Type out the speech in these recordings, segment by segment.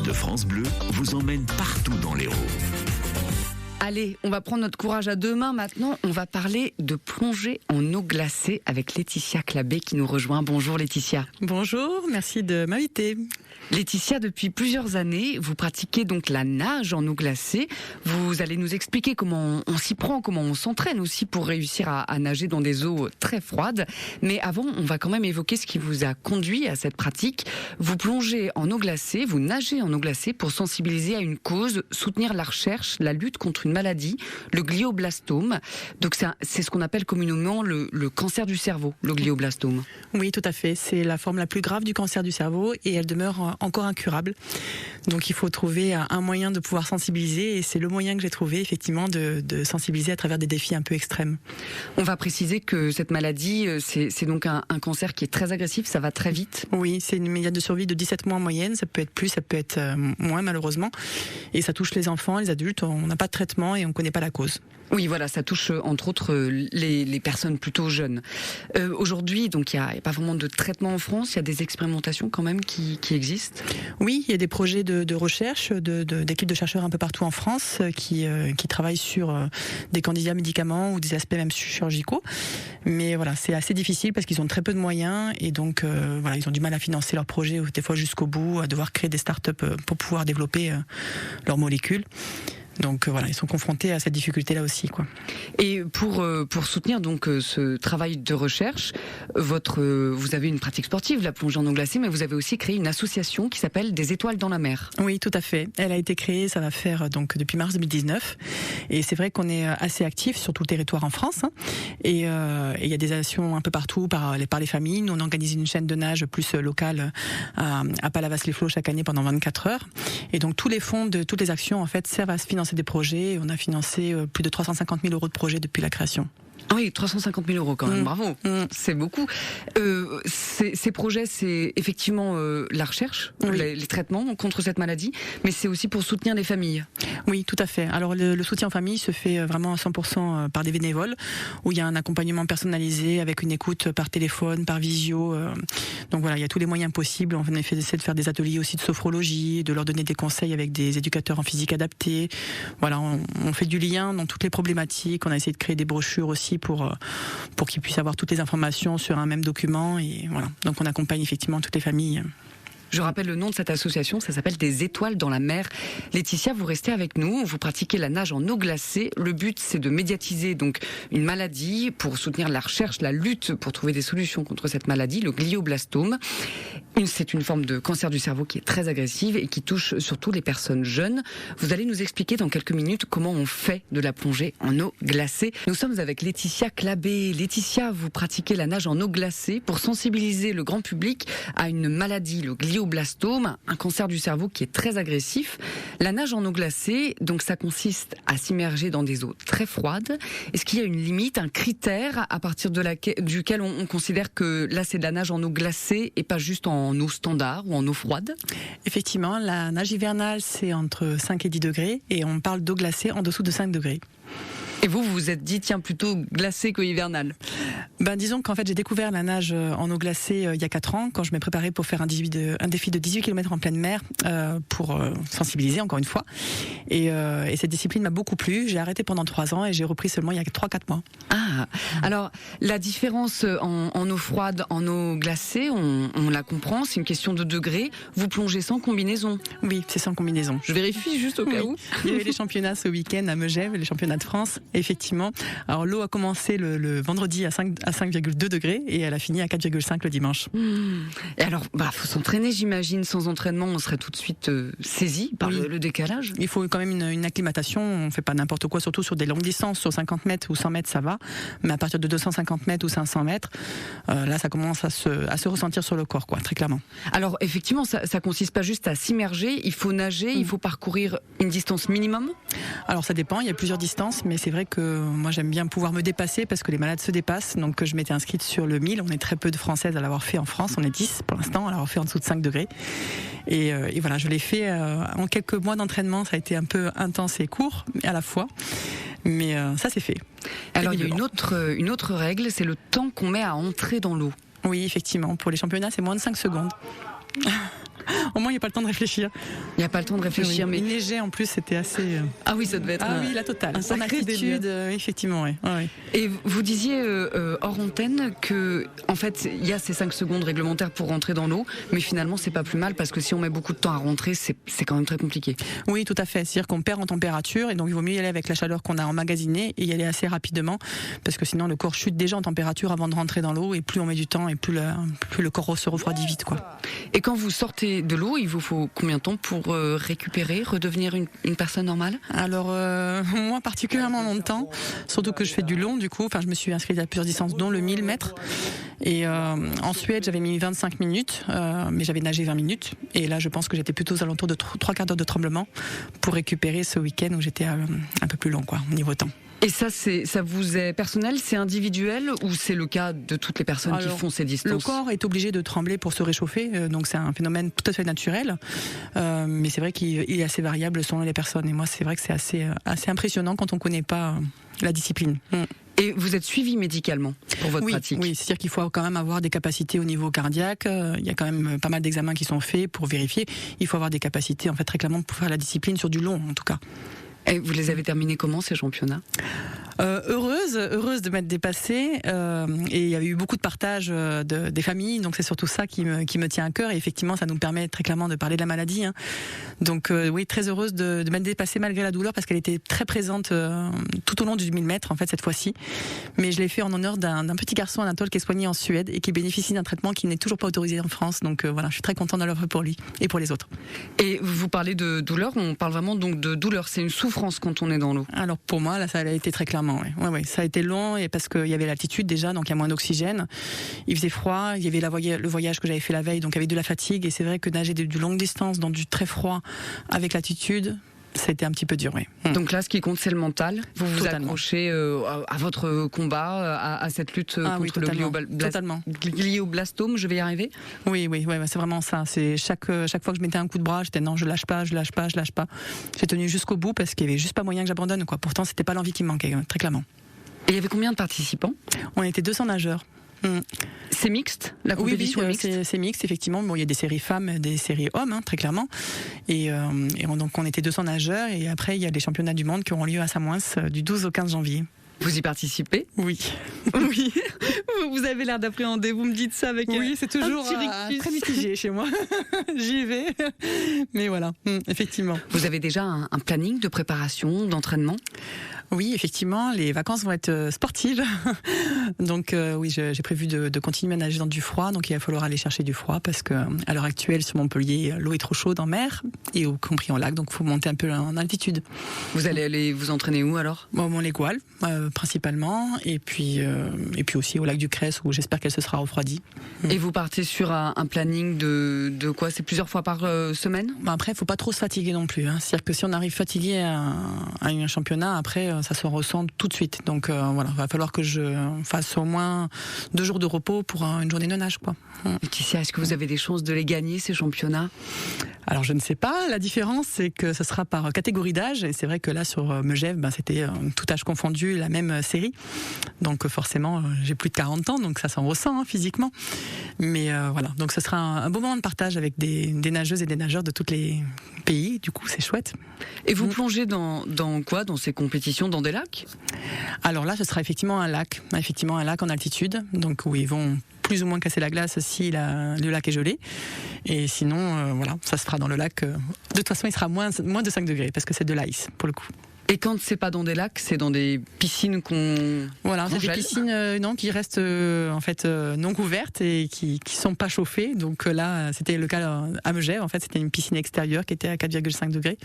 de France Bleu vous emmène partout dans l'Hérault. Allez, on va prendre notre courage à deux mains maintenant. On va parler de plongée en eau glacée avec Laetitia Clabé qui nous rejoint. Bonjour Laetitia. Bonjour, merci de m'inviter. Laetitia, depuis plusieurs années, vous pratiquez donc la nage en eau glacée. Vous allez nous expliquer comment on s'y prend, comment on s'entraîne aussi pour réussir à nager dans des eaux très froides. Mais avant, on va quand même évoquer ce qui vous a conduit à cette pratique. Vous plongez en eau glacée, vous nagez en eau glacée pour sensibiliser à une cause, soutenir la recherche, la lutte contre une maladie, le glioblastome. Donc c'est ce qu'on appelle communément le cancer du cerveau, le glioblastome. Oui, tout à fait. C'est la forme la plus grave du cancer du cerveau et elle demeure encore incurable. Donc il faut trouver un moyen de pouvoir sensibiliser et c'est le moyen que j'ai trouvé effectivement de sensibiliser à travers des défis un peu extrêmes. On va préciser que cette maladie, c'est donc un cancer qui est très agressif, ça va très vite. Oui, c'est une médiane de survie de 17 mois en moyenne, ça peut être plus, ça peut être moins malheureusement. Et ça touche les enfants, les adultes, on n'a pas de traitement et on ne connaît pas la cause. Oui, voilà, ça touche entre autres les personnes plutôt jeunes. Aujourd'hui, donc il n'y a pas vraiment de traitement en France, il y a des expérimentations quand même qui existent. Oui, il y a des projets de recherche d'équipes de chercheurs un peu partout en France qui travaillent sur des candidats médicaments ou des aspects même chirurgicaux. Mais voilà, c'est assez difficile parce qu'ils ont très peu de moyens et donc voilà, ils ont du mal à financer leurs projets des fois jusqu'au bout, à devoir créer des startups pour pouvoir développer leurs molécules. Donc voilà, ils sont confrontés à cette difficulté-là aussi, quoi. Et pour soutenir donc ce travail de recherche, vous avez une pratique sportive, la plongée en eau glacée, mais vous avez aussi créé une association qui s'appelle Des Étoiles dans la mer. Oui, tout à fait. Elle a été créée, ça va faire donc depuis mars 2019. Et c'est vrai qu'on est assez actifs sur tout le territoire en France. Hein. Et il y a des actions un peu partout par les familles. Nous, on organise une chaîne de nage plus locale à Palavas-les-Flots chaque année pendant 24 heures. Et donc tous les fonds de toutes les actions en fait servent à se financer des projets. On a financé plus de 350 000 € de projets depuis la création. Ah oui, 350 000 € quand même, bravo, c'est beaucoup. Ces projets, c'est effectivement la recherche, oui. les traitements contre cette maladie, mais c'est aussi pour soutenir les familles. Oui, tout à fait. Alors le soutien aux familles se fait vraiment à 100% par des bénévoles, où il y a un accompagnement personnalisé avec une écoute par téléphone, par visio. Donc voilà, il y a tous les moyens possibles. On essaie de faire des ateliers aussi de sophrologie, de leur donner des conseils avec des éducateurs en physique adaptée. Voilà, on fait du lien dans toutes les problématiques. On a essayé de créer des brochures aussi pour qu'ils puissent avoir toutes les informations sur un même document et voilà. Donc on accompagne effectivement toutes les familles. Je rappelle le nom de cette association, ça s'appelle Des Étoiles dans la mer. Laetitia, vous restez avec nous, vous pratiquez la nage en eau glacée. Le but, c'est de médiatiser donc une maladie pour soutenir la recherche, la lutte pour trouver des solutions contre cette maladie, le glioblastome. C'est une forme de cancer du cerveau qui est très agressive et qui touche surtout les personnes jeunes. Vous allez nous expliquer dans quelques minutes comment on fait de la plongée en eau glacée. Nous sommes avec Laetitia Clabé. Laetitia, vous pratiquez la nage en eau glacée pour sensibiliser le grand public à une maladie, le glioblastome, un cancer du cerveau qui est très agressif. La nage en eau glacée, donc ça consiste à s'immerger dans des eaux très froides. Est-ce qu'il y a une limite, un critère à partir duquel on considère que là c'est de la nage en eau glacée et pas juste en eau standard ou en eau froide? Effectivement, la nage hivernale c'est entre 5 et 10 degrés et on parle d'eau glacée en dessous de 5 degrés. Et vous vous êtes dit, tiens, plutôt glacé que hivernal? Disons qu'en fait, j'ai découvert la nage en eau glacée il y a 4 ans, quand je m'ai préparé pour faire un défi de 18 km en pleine mer, pour sensibiliser, encore une fois. Et cette discipline m'a beaucoup plu. J'ai arrêté pendant 3 ans et j'ai repris seulement il y a 3-4 mois. Ah, alors, la différence en eau froide, en eau glacée, on la comprend, c'est une question de degrés. Vous plongez sans combinaison? Oui, c'est sans combinaison. Je vérifie juste au cas où. Il y avait les championnats ce week-end à Megève, les championnats de France. Effectivement. Alors l'eau a commencé le vendredi à 5,2 degrés et elle a fini à 4,5 le dimanche. Et alors, faut s'entraîner, j'imagine. Sans entraînement, on serait tout de suite saisi par le décalage. Il faut quand même une acclimatation. On fait pas n'importe quoi, surtout sur des longues distances. Sur 50 mètres ou 100 mètres, ça va. Mais à partir de 250 mètres ou 500 mètres, là, ça commence à se ressentir sur le corps, quoi, très clairement. Alors, effectivement, ça consiste pas juste à s'immerger. Il faut nager, il faut parcourir une distance minimum. Alors, ça dépend. Il y a plusieurs distances, mais c'est vrai que moi j'aime bien pouvoir me dépasser parce que les malades se dépassent, donc je m'étais inscrite sur le 1000. On est très peu de Françaises à l'avoir fait en France, on est 10 pour l'instant à l'avoir fait en dessous de 5 degrés et voilà, je l'ai fait en quelques mois d'entraînement. Ça a été un peu intense et court à la fois, mais ça c'est fait. Alors il y a une autre règle, c'est le temps qu'on met à entrer dans l'eau. Oui, effectivement, pour les championnats c'est moins de 5 secondes. Au moins, il n'y a pas le temps de réfléchir. Il n'y a pas le temps de réfléchir, mais il neigeait en plus, c'était assez. Ah oui, ça devait être. Ah oui, la totale. Un Son sacré attitude, délire. effectivement, oui. Ouais. Et vous disiez hors antenne que, en fait, il y a ces 5 secondes réglementaires pour rentrer dans l'eau, mais finalement, c'est pas plus mal parce que si on met beaucoup de temps à rentrer, c'est quand même très compliqué. Oui, tout à fait. C'est-à-dire qu'on perd en température et donc il vaut mieux y aller avec la chaleur qu'on a emmagasinée et y aller assez rapidement parce que sinon le corps chute déjà en température avant de rentrer dans l'eau et plus on met du temps et plus le corps se refroidit vite, quoi. Et quand vous sortez de l'eau, il vous faut combien de temps pour récupérer, redevenir une personne normale? Alors moi particulièrement longtemps, surtout que je fais du long du coup. Enfin, je me suis inscrite à plusieurs distances, dont le 1000 mètres. Et en Suède, j'avais mis 25 minutes, mais j'avais nagé 20 minutes. Et là, je pense que j'étais plutôt aux alentours de 3 quarts d'heure de tremblement pour récupérer ce week-end où j'étais un peu plus long, quoi, au niveau temps. Et ça vous est personnel, c'est individuel ou c'est le cas de toutes les personnes qui font ces distances? Le corps est obligé de trembler pour se réchauffer, donc c'est un phénomène tout à fait naturel. Mais c'est vrai qu'il est assez variable selon les personnes. Et moi, c'est vrai que c'est assez impressionnant quand on ne connaît pas la discipline. Et vous êtes suivi médicalement pour votre pratique? Oui, c'est-à-dire qu'il faut quand même avoir des capacités au niveau cardiaque. Il y a quand même pas mal d'examens qui sont faits pour vérifier. Il faut avoir des capacités en fait très clairement pour faire la discipline sur du long, en tout cas. Et vous les avez terminés comment, ces championnats? Heureuse de m'être dépassée, et il y avait eu beaucoup de partage des familles, donc c'est surtout ça qui me tient à cœur, et effectivement ça nous permet très clairement de parler de la maladie, hein. Donc oui, très heureuse de m'être dépassée malgré la douleur parce qu'elle était très présente tout au long du 1000 mètres en fait cette fois-ci, mais je l'ai fait en honneur d'un petit garçon, Anatole, qui est soigné en Suède et qui bénéficie d'un traitement qui n'est toujours pas autorisé en France, donc voilà, je suis très contente de l'œuvre pour lui et pour les autres. Et vous parlez de douleur, on parle vraiment donc de douleur, c'est une souffrance quand on est dans l'eau? Alors pour moi là ça a été très clairement, ouais, ça a été long, et parce qu'il y avait l'altitude déjà, donc il y a moins d'oxygène, il faisait froid, il y avait le voyage que j'avais fait la veille, donc avec de la fatigue, et c'est vrai que nager du longue distance dans du très froid avec l'altitude, ça a été un petit peu dur, oui. Donc là, ce qui compte, c'est le mental. Vous vous Totalement. accrochez à votre combat, à cette lutte contre le glioblastome, je vais y arriver? Oui, c'est vraiment ça. C'est chaque fois que je mettais un coup de bras, j'étais non, je lâche pas. J'ai tenu jusqu'au bout parce qu'il y avait juste pas moyen que j'abandonne, quoi. Pourtant, c'était pas l'envie qui me manquait, très clairement. Et il y avait combien de participants? On était 200 nageurs. C'est mixte, la compétition est mixte? C'est mixte, effectivement. Bon, il y a des séries femmes, des séries hommes, hein, très clairement. Et donc on était 200 nageurs, et après il y a les championnats du monde qui auront lieu à Samoins du 12 au 15 janvier. Vous y participez? Oui. Oui. Vous avez l'air d'appréhender, vous me dites ça avec oui, c'est toujours très mitigé chez moi. J'y vais. Mais voilà, effectivement. Vous avez déjà un planning de préparation, d'entraînement? Oui, effectivement, les vacances vont être sportives. Donc oui, j'ai prévu de continuer à nager dans du froid. Donc il va falloir aller chercher du froid parce que à l'heure actuelle sur Montpellier, l'eau est trop chaude en mer et y compris en lac. Donc il faut monter un peu en altitude. Vous allez aller vous entraîner où alors? Bon, les Gouales principalement, et puis aussi au lac du Cresse où j'espère qu'elle se sera refroidie. Et vous partez sur un planning de quoi? C'est plusieurs fois par semaine? Après, il faut pas trop se fatiguer non plus, hein. C'est-à-dire que si on arrive fatigué à un championnat, après ça se ressent tout de suite. Donc voilà, il va falloir que je fasse au moins 2 jours de repos pour une journée de nage, quoi. Laetitia, est-ce que vous avez des chances de les gagner, ces championnats? Alors je ne sais pas, la différence c'est que ce sera par catégorie d'âge, et c'est vrai que là sur Megève, c'était tout âge confondu, la même série, donc forcément j'ai plus de 40 ans, donc ça s'en ressent, hein, physiquement, mais voilà, donc ce sera un beau moment de partage avec des nageuses et des nageurs de tous les pays, du coup c'est chouette. Et vous plongez dans quoi, dans ces compétitions, dans des lacs? Alors là ce sera effectivement un lac en altitude, donc où ils vont plus ou moins casser la glace si le lac est gelé, et sinon voilà, ça se fera dans le lac. De toute façon il sera moins de 5 degrés parce que c'est de l'ice pour le coup. Et quand c'est pas dans des lacs, c'est dans des piscines qu'on Voilà, c'est des piscines qui restent en fait non couvertes et qui sont pas chauffées. Donc là, c'était le cas à Megève. En fait, c'était une piscine extérieure qui était à 4,5 degrés.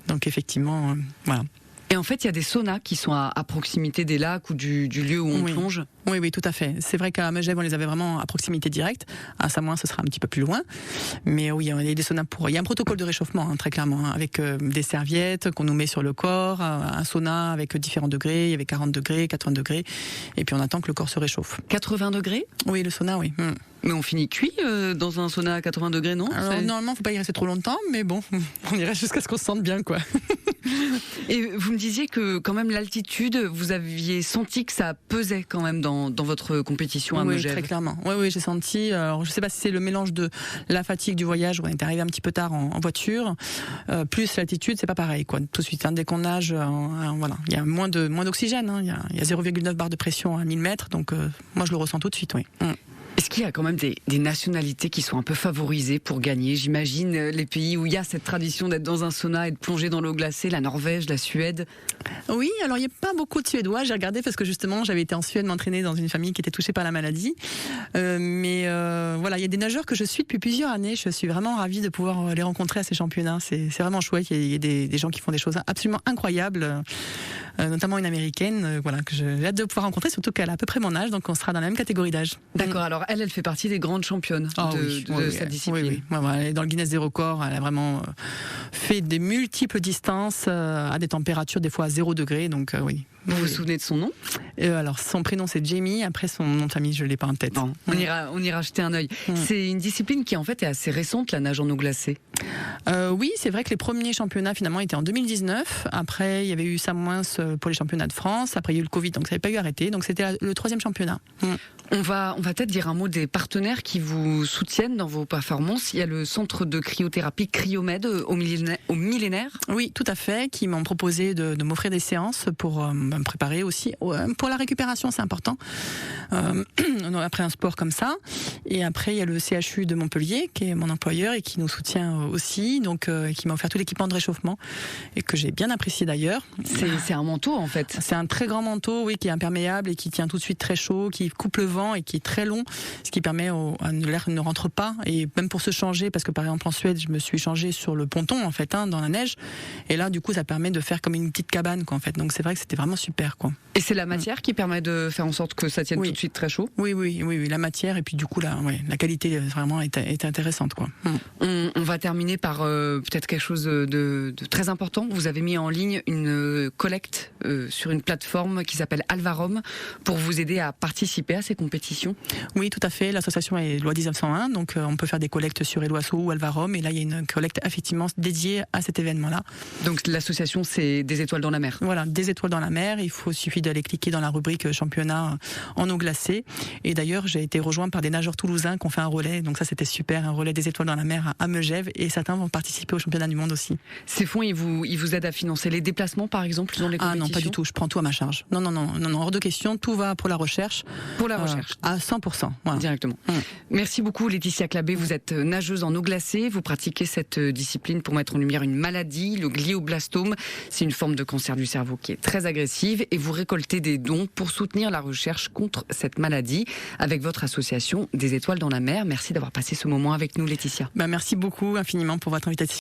Donc effectivement, voilà. Et en fait, il y a des saunas qui sont à proximité des lacs ou du lieu où on plonge? Oui, tout à fait. C'est vrai qu'à Megève, on les avait vraiment à proximité directe. À Samoins, ce sera un petit peu plus loin. Mais oui, il y a des saunas il y a un protocole de réchauffement, hein, très clairement, hein, avec des serviettes qu'on nous met sur le corps, un sauna avec différents degrés. Il y avait 40 degrés, 80 degrés. Et puis on attend que le corps se réchauffe. 80 degrés? Oui, le sauna, oui. Mais on finit cuit dans un sauna à 80 degrés, non? Alors, normalement, faut pas y rester trop longtemps, mais bon, on irait jusqu'à ce qu'on se sente bien, quoi. Et vous me disiez que quand même l'altitude, vous aviez senti que ça pesait quand même dans votre compétition à Megève. Oui, très clairement. Oui, j'ai senti. Alors, je sais pas si c'est le mélange de la fatigue du voyage, où on est arrivé un petit peu tard en voiture, plus l'altitude, c'est pas pareil, quoi. Tout de suite, dès qu'on nage, voilà, il y a moins d'oxygène. Hein. Il y a 0,9 bar de pression à 1000 mètres, donc moi je le ressens tout de suite, oui. Est-ce qu'il y a quand même des nationalités qui sont un peu favorisées pour gagner? J'imagine les pays où il y a cette tradition d'être dans un sauna et de plonger dans l'eau glacée, la Norvège, la Suède. Oui, alors il n'y a pas beaucoup de Suédois. J'ai regardé parce que justement j'avais été en Suède m'entraîner dans une famille qui était touchée par la maladie. Mais voilà, il y a des nageurs que je suis depuis plusieurs années. Je suis vraiment ravie de pouvoir les rencontrer à ces championnats. C'est vraiment chouette. Il y a des gens qui font des choses absolument incroyables. Notamment une américaine, voilà, que j'ai hâte de pouvoir rencontrer, surtout qu'elle a à peu près mon âge, donc on sera dans la même catégorie d'âge. D'accord, alors elle fait partie des grandes championnes de cette discipline. Oui. Elle est dans le Guinness des records, elle a vraiment fait des multiples distances à des températures des fois à 0 degré, donc oui. Vous vous souvenez de son nom? Alors son prénom c'est Jamie, après son nom de famille je l'ai pas en tête. Bon, on ira jeter un œil. C'est une discipline qui en fait est assez récente, la nage en eau glacée. Oui, c'est vrai que les premiers championnats finalement étaient en 2019. Après il y avait eu Sam Moins pour les championnats de France. Après il y a eu le Covid, donc ça n'avait pas eu arrêté. Donc c'était le 3e championnat. On va peut-être dire un mot des partenaires qui vous soutiennent dans vos performances. Il y a le centre de cryothérapie Cryomède au Millénaire. Oui, tout à fait, qui m'ont proposé de m'offrir des séances pour me préparer aussi. Pour la récupération, c'est important. Après un sport comme ça. Et après, il y a le CHU de Montpellier, qui est mon employeur et qui nous soutient aussi, donc qui m'a offert tout l'équipement de réchauffement et que j'ai bien apprécié d'ailleurs. C'est un manteau en fait. C'est un très grand manteau, oui, qui est imperméable et qui tient tout de suite très chaud, qui coupe le vent et qui est très long, ce qui permet l'air ne rentre pas. Et même pour se changer, parce que par exemple en Suède, je me suis changée sur le ponton en fait, dans la neige. Et là, du coup, ça permet de faire comme une petite cabane, quoi, en fait. Donc c'est vrai que c'était vraiment super, quoi. Et c'est la matière qui permet de faire en sorte que ça tienne tout de suite très chaud. Oui, la matière et puis du coup la qualité vraiment est intéressante, quoi. On va terminer par peut-être quelque chose de très important. Vous avez mis en ligne une collecte sur une plateforme qui s'appelle Alvarom pour vous aider à participer à ces compétitions. Oui, tout à fait. L'association est loi 1901, donc on peut faire des collectes sur Eloasso ou Alvarom, et là il y a une collecte effectivement dédiée à cet événement-là. Donc l'association c'est des étoiles dans la mer. Voilà, des étoiles dans la mer. Il suffit d'aller cliquer dans la rubrique championnat en eau glacée. Et d'ailleurs, j'ai été rejoint par des nageurs toulousains qui ont fait un relais. Donc ça, c'était super, un relais des étoiles dans la mer à Megève. Et certains vont participer au championnat du monde aussi. Ces fonds, ils vous aident à financer les déplacements, par exemple, dans les compétitions? Ah non, pas du tout. Je prends tout à ma charge. Non, hors de question. Tout va pour la recherche. Pour la recherche. À 100%. Voilà. Directement. Merci beaucoup, Laetitia Clabé. Vous êtes nageuse en eau glacée. Vous pratiquez cette discipline pour mettre en lumière une maladie, le glioblastome. C'est une forme de cancer du cerveau qui est très agressive. Et vous récoltez des dons pour soutenir la recherche contre cette maladie avec votre association des étoiles dans la mer. Merci d'avoir passé ce moment avec nous, Laetitia. Merci beaucoup infiniment pour votre invitation.